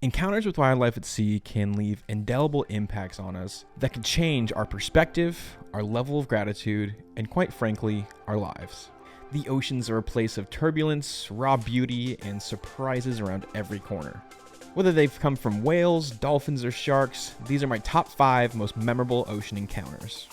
Encounters with wildlife at sea can leave indelible impacts on us that can change our perspective, our level of gratitude, and quite frankly, our lives. The oceans are a place of turbulence, raw beauty, and surprises around every corner. Whether they've come from whales, dolphins, or sharks, these are my top 5 most memorable ocean encounters.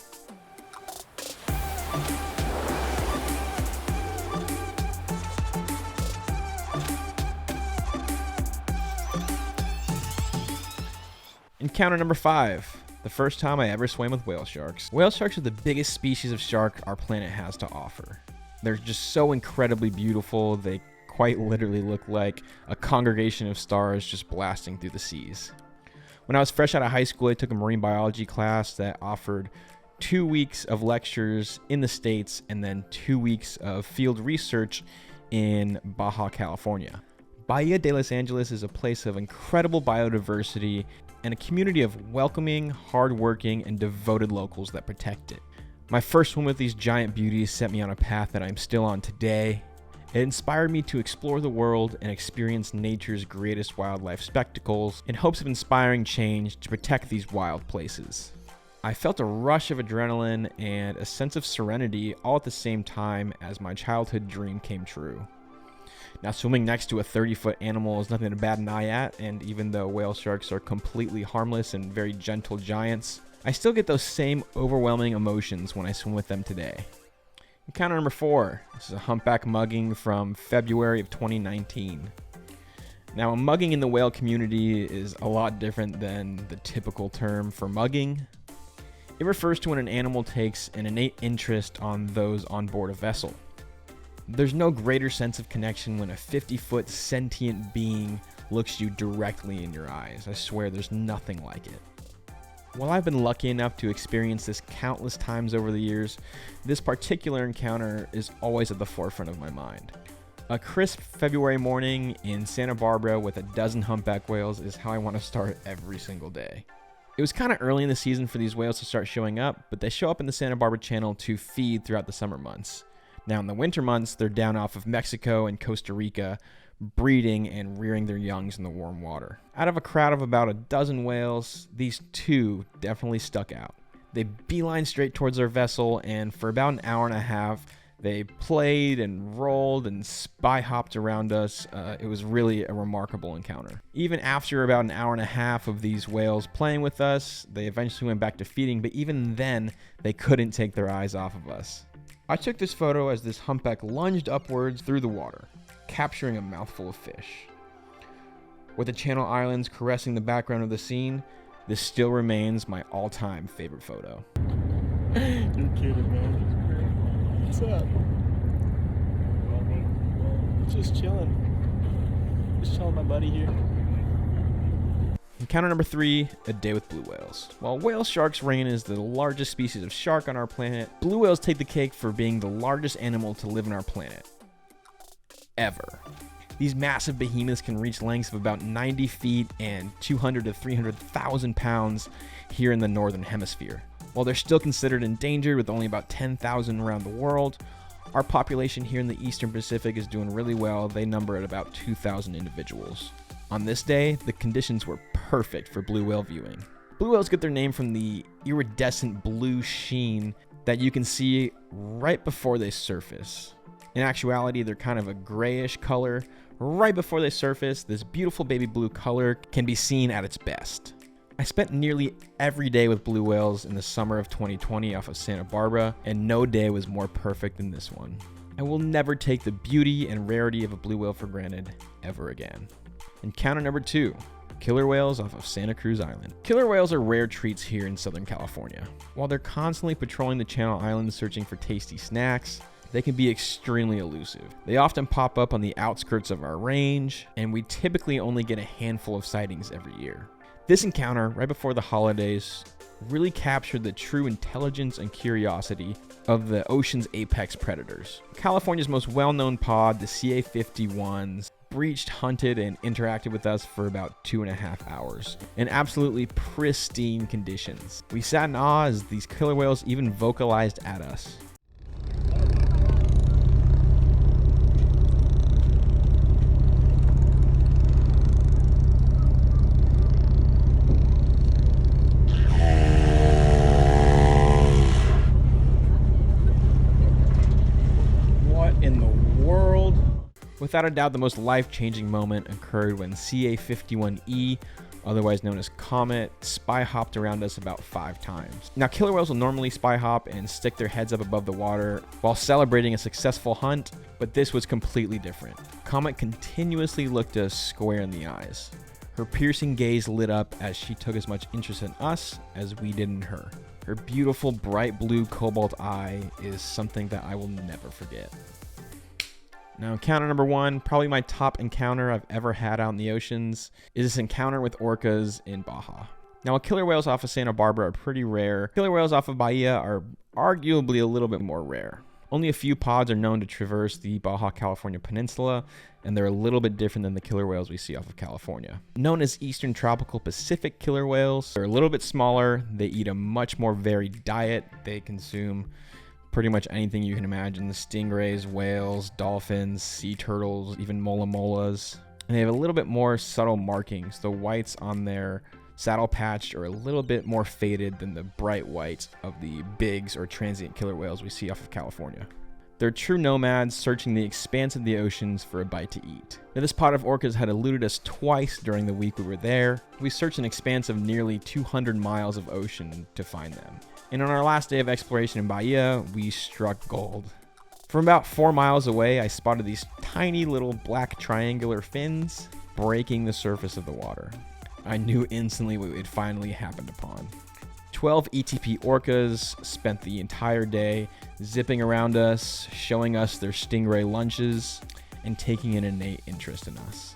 Encounter number 5. The first time I ever swam with whale sharks. Whale sharks are the biggest species of shark our planet has to offer. They're just so incredibly beautiful, they quite literally look like a congregation of stars just blasting through the seas. When I was fresh out of high school, I took a marine biology class that offered 2 weeks of lectures in the States and then 2 weeks of field research in Baja, California. Bahia de Los Angeles is a place of incredible biodiversity and a community of welcoming, hardworking, and devoted locals that protect it. My first swim with these giant beauties set me on a path that I'm still on today. It inspired me to explore the world and experience nature's greatest wildlife spectacles in hopes of inspiring change to protect these wild places. I felt a rush of adrenaline and a sense of serenity all at the same time as my childhood dream came true. Now, swimming next to a 30-foot animal is nothing to bat an eye at, and even though whale sharks are completely harmless and very gentle giants, I still get those same overwhelming emotions when I swim with them today. Encounter number 4. This is a humpback mugging from February of 2019. Now, a mugging in the whale community is a lot different than the typical term for mugging. It refers to when an animal takes an innate interest on those on board a vessel. There's no greater sense of connection when a 50-foot sentient being looks you directly in your eyes. I swear there's nothing like it. While I've been lucky enough to experience this countless times over the years, this particular encounter is always at the forefront of my mind. A crisp February morning in Santa Barbara with a dozen humpback whales is how I want to start every single day. It was kind of early in the season for these whales to start showing up, but they show up in the Santa Barbara Channel to feed throughout the summer months. Now, in the winter months, they're down off of Mexico and Costa Rica, breeding and rearing their youngs in the warm water. Out of a crowd of about a dozen whales, these 2 definitely stuck out. They beelined straight towards our vessel, and for about an hour and a half, they played and rolled and spy hopped around us. It was really a remarkable encounter. Even after about an hour and a half of these whales playing with us, they eventually went back to feeding, but even then, they couldn't take their eyes off of us. I took this photo as this humpback lunged upwards through the water, capturing a mouthful of fish. With the Channel Islands caressing the background of the scene, this still remains my all-time favorite photo. You're kidding, man. What's up? Just chilling. Just chilling with my buddy here. Encounter number 3, a day with blue whales. While whale sharks reign as the largest species of shark on our planet, blue whales take the cake for being the largest animal to live on our planet. Ever. These massive behemoths can reach lengths of about 90 feet and 200 to 300,000 pounds here in the northern hemisphere. While they're still considered endangered with only about 10,000 around the world, our population here in the Eastern Pacific is doing really well. They number at about 2,000 individuals. On this day, the conditions were perfect for blue whale viewing. Blue whales get their name from the iridescent blue sheen that you can see right before they surface. In actuality, they're kind of a grayish color. Right before they surface, this beautiful baby blue color can be seen at its best. I spent nearly every day with blue whales in the summer of 2020 off of Santa Barbara, and no day was more perfect than this one. I will never take the beauty and rarity of a blue whale for granted ever again. Encounter number 2, killer whales off of Santa Cruz Island. Killer whales are rare treats here in Southern California. While they're constantly patrolling the Channel Islands searching for tasty snacks, they can be extremely elusive. They often pop up on the outskirts of our range, and we typically only get a handful of sightings every year. This encounter, right before the holidays, really captured the true intelligence and curiosity of the ocean's apex predators. California's most well-known pod, the CA-51s, breached, hunted, and interacted with us for about 2.5 hours in absolutely pristine conditions. We sat in awe as these killer whales even vocalized at us. Without a doubt, the most life-changing moment occurred when CA-51E, otherwise known as Comet, spy hopped around us about 5 times. Now, killer whales will normally spy hop and stick their heads up above the water while celebrating a successful hunt, but this was completely different. Comet continuously looked us square in the eyes. Her piercing gaze lit up as she took as much interest in us as we did in her. Her beautiful bright blue cobalt eye is something that I will never forget. Now, encounter number 1, probably my top encounter I've ever had out in the oceans, is this encounter with orcas in Baja. Now, while killer whales off of Santa Barbara are pretty rare, killer whales off of Bahia are arguably a little bit more rare. Only a few pods are known to traverse the Baja California Peninsula, and they're a little bit different than the killer whales we see off of California. Known as Eastern Tropical Pacific killer whales, they're a little bit smaller, they eat a much more varied diet, they consume pretty much anything you can imagine: stingrays, whales, dolphins, sea turtles, even mola molas. And they have a little bit more subtle markings. The whites on their saddle patch are a little bit more faded than the bright whites of the bigs or transient killer whales we see off of California. They're true nomads searching the expanse of the oceans for a bite to eat. Now, this pod of orcas had eluded us twice during the week we were there. We searched an expanse of nearly 200 miles of ocean to find them. And on our last day of exploration in Bahia, we struck gold. From about 4 miles away, I spotted these tiny little black triangular fins breaking the surface of the water. I knew instantly what had finally happened upon. 12 ETP orcas spent the entire day zipping around us, showing us their stingray lunches, and taking an innate interest in us.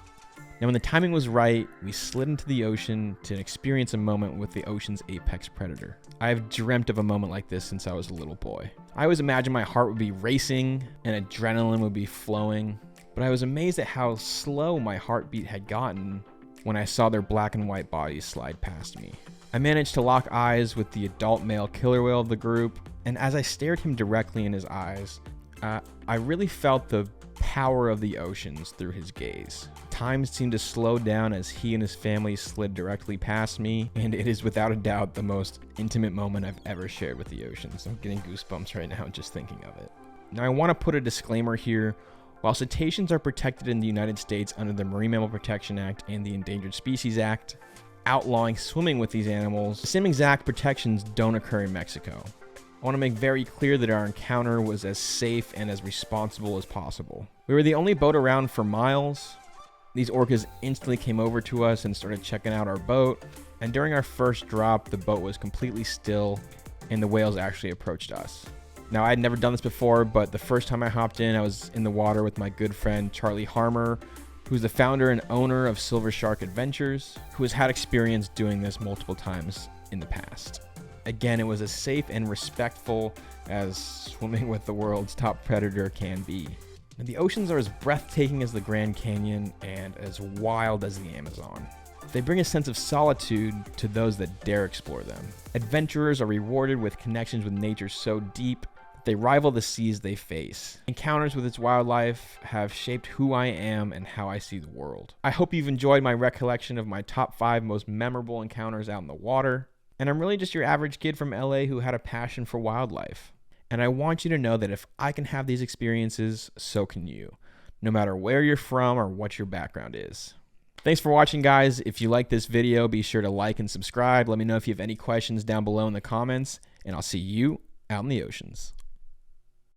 Now, when the timing was right, we slid into the ocean to experience a moment with the ocean's apex predator. I have dreamt of a moment like this since I was a little boy. I always imagined my heart would be racing and adrenaline would be flowing, but I was amazed at how slow my heartbeat had gotten when I saw their black and white bodies slide past me. I managed to lock eyes with the adult male killer whale of the group, and as I stared him directly in his eyes, I really felt the power of the oceans through his gaze. Time seemed to slow down as he and his family slid directly past me, and it is without a doubt the most intimate moment I've ever shared with the oceans. I'm getting goosebumps right now just thinking of it. Now, I want to put a disclaimer here. While cetaceans are protected in the United States under the Marine Mammal Protection Act and the Endangered Species Act, outlawing swimming with these animals, the same exact protections don't occur in Mexico. I want to make very clear that our encounter was as safe and as responsible as possible. We were the only boat around for miles. These orcas instantly came over to us and started checking out our boat, and during our first drop, the boat was completely still and the whales actually approached us. Now, I had never done this before, but the first time I hopped in, I was in the water with my good friend Charlie Harmer, who's the founder and owner of Silver Shark Adventures, who has had experience doing this multiple times in the past. Again, it was as safe and respectful as swimming with the world's top predator can be. And the oceans are as breathtaking as the Grand Canyon and as wild as the Amazon. They bring a sense of solitude to those that dare explore them. Adventurers are rewarded with connections with nature so deep that they rival the seas they face. Encounters with its wildlife have shaped who I am and how I see the world. I hope you've enjoyed my recollection of my top 5 most memorable encounters out in the water. And I'm really just your average kid from LA who had a passion for wildlife. And I want you to know that if I can have these experiences, so can you, no matter where you're from or what your background is. Thanks for watching, guys. If you like this video, be sure to like and subscribe. Let me know if you have any questions down below in the comments, and I'll see you out in the oceans.